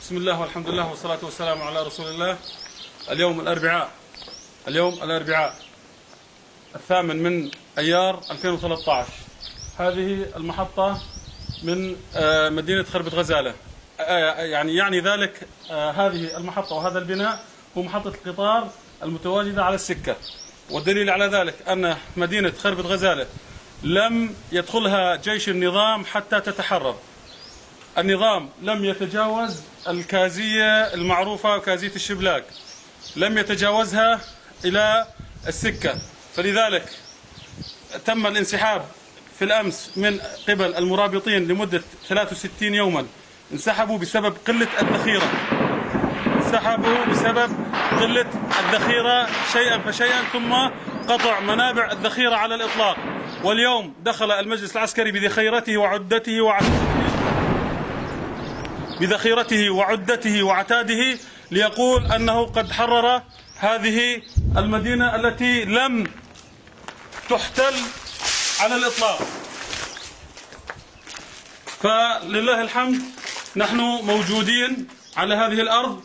بسم الله والحمد لله والصلاة والسلام على رسول الله. اليوم الأربعاء 8 من أيار 2013. هذه المحطة من مدينة خربة غزالة. يعني ذلك هذه المحطة وهذا البناء هو محطة القطار المتواجدة على السكة، والدليل على ذلك أن مدينة خربة غزالة لم يدخلها جيش النظام حتى تتحرر. النظام لم يتجاوز الكازية المعروفة كازية الشبلاك، لم يتجاوزها إلى السكة، فلذلك تم الانسحاب في الأمس من قبل المرابطين لمدة 63 يوما. انسحبوا بسبب قلة الذخيرة، شيئا فشيئا، ثم قطع منابع الذخيرة على الإطلاق. واليوم دخل المجلس العسكري بذخيرته وعتاده ليقول أنه قد حرر هذه المدينة التي لم تحتل على الإطلاق. فلله الحمد نحن موجودين على هذه الأرض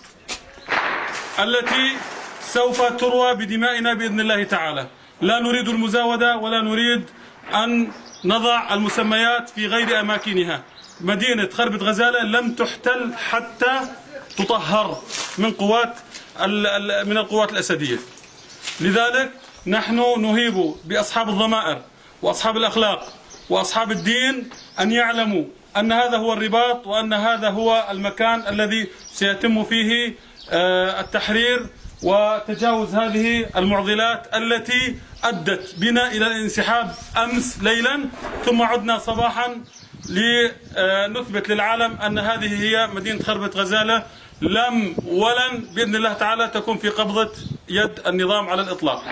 التي سوف تروى بدمائنا بإذن الله تعالى. لا نريد المزاودة ولا نريد أن نضع المسميات في غير أماكنها. مدينة خربة غزالة لم تحتل حتى تطهر من القوات الأسدية. لذلك نحن نهيب بأصحاب الضمائر وأصحاب الأخلاق وأصحاب الدين أن يعلموا أن هذا هو الرباط، وأن هذا هو المكان الذي سيتم فيه التحرير وتجاوز هذه المعضلات التي أدت بنا إلى الانسحاب أمس ليلا، ثم عدنا صباحا لنثبت للعالم أن هذه هي مدينة خربة غزالة. ولن بإذن الله تعالى تكون في قبضة يد النظام على الإطلاق.